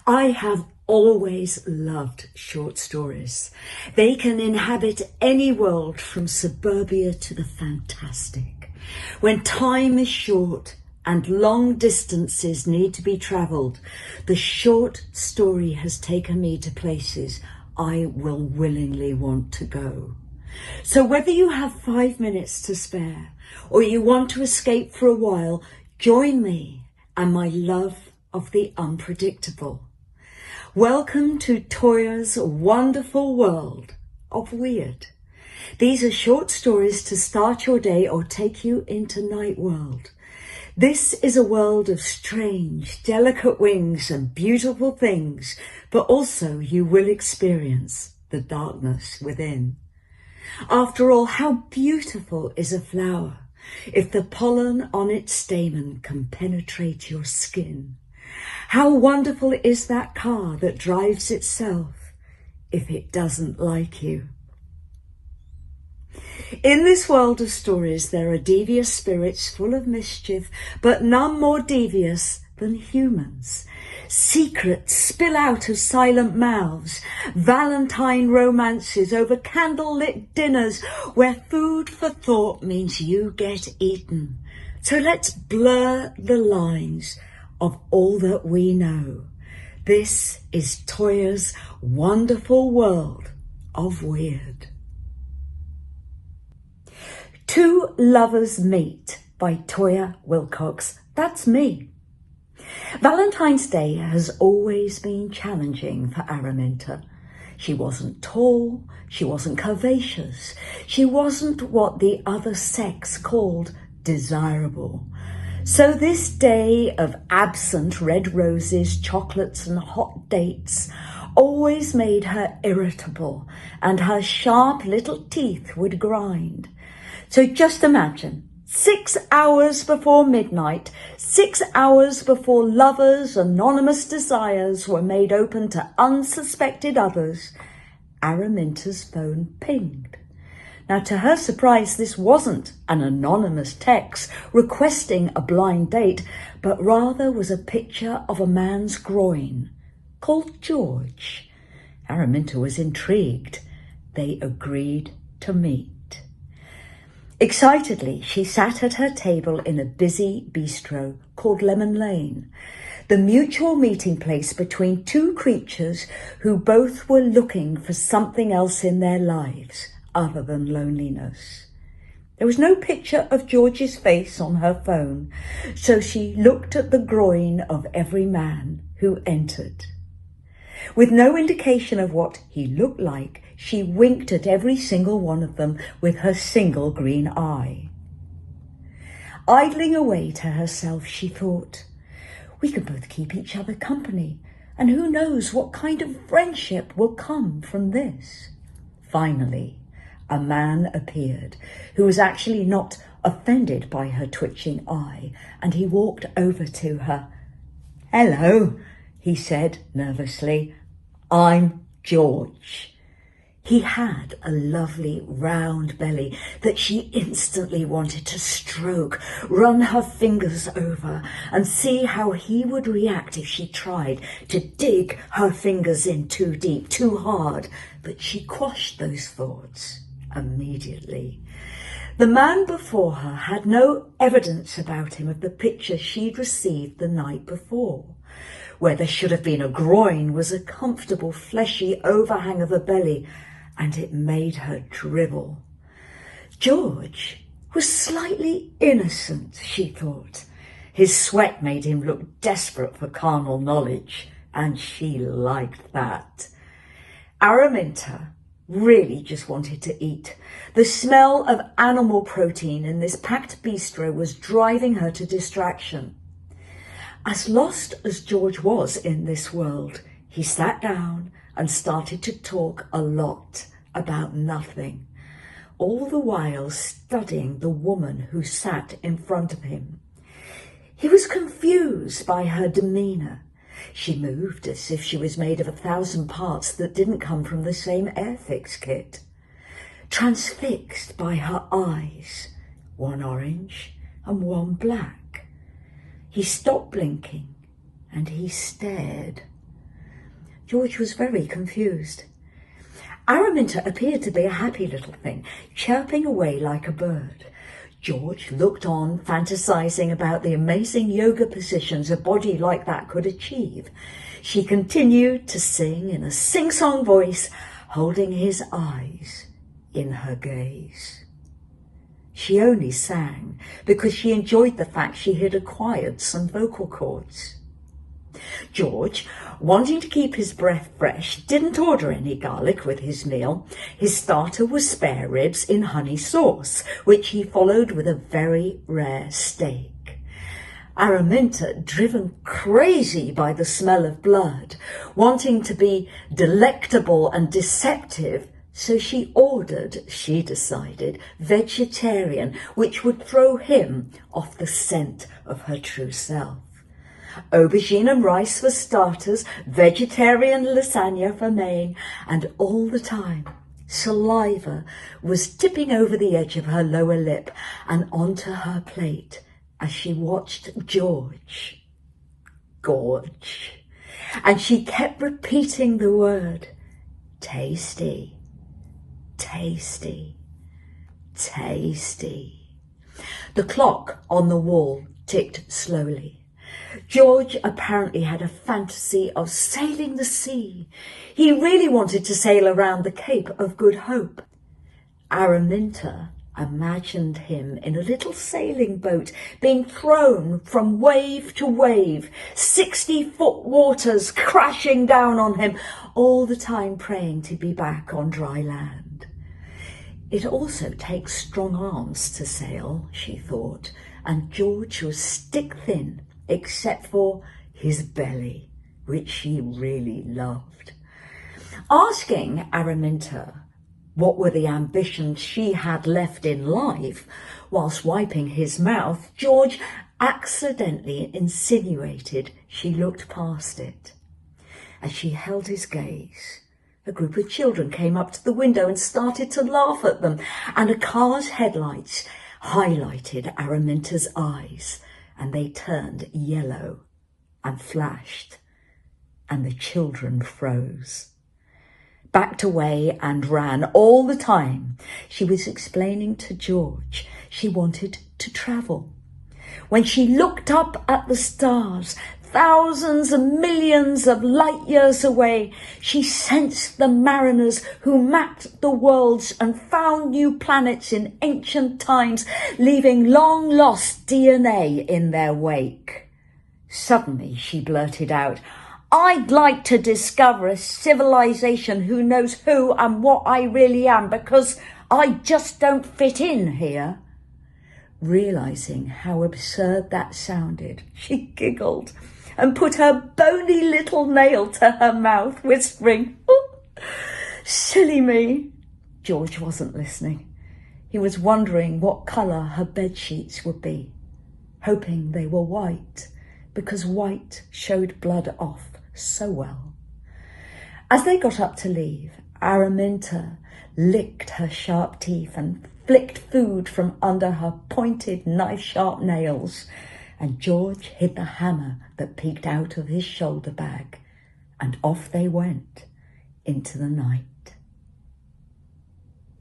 I have always loved short stories. They can inhabit any world from suburbia to the fantastic. When time is short and long distances need to be travelled, the short story has taken me to places I will willingly want to go. So whether you have 5 minutes to spare or you want to escape for a while, join me and my love of the unpredictable. Welcome to Toyah's wonderful world of weird. These are short stories to start your day or take you into night world. This is a world of strange, delicate wings and beautiful things, but also you will experience the darkness within. After all, how beautiful is a flower if the pollen on its stamen can penetrate your skin? How wonderful is that car that drives itself if it doesn't like you? In this world of stories, there are devious spirits full of mischief, but none more devious than humans. Secrets spill out of silent mouths, Valentine romances over candlelit dinners where food for thought means you get eaten. So let's blur the lines of all that we know. This is Toyah's wonderful world of weird. Two Lovers Meet by Toyah Wilcox. That's me. Valentine's Day has always been challenging for Araminta. She wasn't tall, she wasn't curvaceous, she wasn't what the other sex called desirable. So this day of absent red roses, chocolates and hot dates always made her irritable, and her sharp little teeth would grind. So just imagine, 6 hours before midnight, 6 hours before lovers' anonymous desires were made open to unsuspected others, Araminta's phone pinged. Now, to her surprise, this wasn't an anonymous text requesting a blind date, but rather was a picture of a man's groin called George. Araminta was intrigued. They agreed to meet. Excitedly, she sat at her table in a busy bistro called Lemon Lane, the mutual meeting place between two creatures who both were looking for something else in their lives other than loneliness. There was no picture of George's face on her phone, so she looked at the groin of every man who entered. With no indication of what he looked like, she winked at every single one of them with her single green eye. Idling away to herself, she thought, we can both keep each other company, and who knows what kind of friendship will come from this. Finally, a man appeared who was actually not offended by her twitching eye, and he walked over to her. "Hello," he said nervously. "I'm George." He had a lovely round belly that she instantly wanted to stroke, run her fingers over and see how he would react if she tried to dig her fingers in too deep, too hard. But she quashed those thoughts immediately. The man before her had no evidence about him of the picture she'd received the night before. Where there should have been a groin was a comfortable fleshy overhang of a belly, and it made her dribble. George was slightly innocent, she thought. His sweat made him look desperate for carnal knowledge, and she liked that. Araminta really just wanted to eat. The smell of animal protein in this packed bistro was driving her to distraction. As lost as George was in this world, he sat down and started to talk a lot about nothing, all the while studying the woman who sat in front of him. He was confused by her demeanour. She moved as if she was made of 1,000 parts that didn't come from the same Airfix kit. Transfixed by her eyes, one orange and one black. He stopped blinking and he stared. George was very confused. Araminta appeared to be a happy little thing, chirping away like a bird. George looked on, fantasizing about the amazing yoga positions a body like that could achieve. She continued to sing in a sing-song voice, holding his eyes in her gaze. She only sang because she enjoyed the fact she had acquired some vocal cords. George, wanting to keep his breath fresh, didn't order any garlic with his meal. His starter was spare ribs in honey sauce, which he followed with a very rare steak. Araminta, driven crazy by the smell of blood, wanting to be delectable and deceptive, so she ordered, she decided, vegetarian, which would throw him off the scent of her true self. Aubergine and rice for starters, vegetarian lasagna for main, and all the time saliva was tipping over the edge of her lower lip and onto her plate as she watched George gorge. And she kept repeating the word, tasty, tasty, tasty. The clock on the wall ticked slowly. George apparently had a fantasy of sailing the sea. He really wanted to sail around the Cape of Good Hope. Araminta imagined him in a little sailing boat being thrown from wave to wave, 60-foot waters crashing down on him, all the time praying to be back on dry land. It also takes strong arms to sail, she thought, and George was stick-thin, except for his belly, which she really loved. Asking Araminta what were the ambitions she had left in life, whilst wiping his mouth, George accidentally insinuated she looked past it. As she held his gaze, a group of children came up to the window and started to laugh at them, and a car's headlights highlighted Araminta's eyes, and they turned yellow and flashed, and the children froze, backed away and ran all the time. She was explaining to George she wanted to travel. When she looked up at the stars, thousands and millions of light years away, she sensed the mariners who mapped the worlds and found new planets in ancient times, leaving long-lost DNA in their wake. Suddenly she blurted out, "I'd like to discover a civilization who knows who and what I really am, because I just don't fit in here." Realizing how absurd that sounded, she giggled and put her bony little nail to her mouth, whispering, "Oh, silly me." George wasn't listening. He was wondering what colour her bed sheets would be, hoping they were white, because white showed blood off so well. As they got up to leave, Araminta licked her sharp teeth and flicked food from under her pointed knife-sharp nails, and George hid the hammer that peeked out of his shoulder bag, and off they went into the night.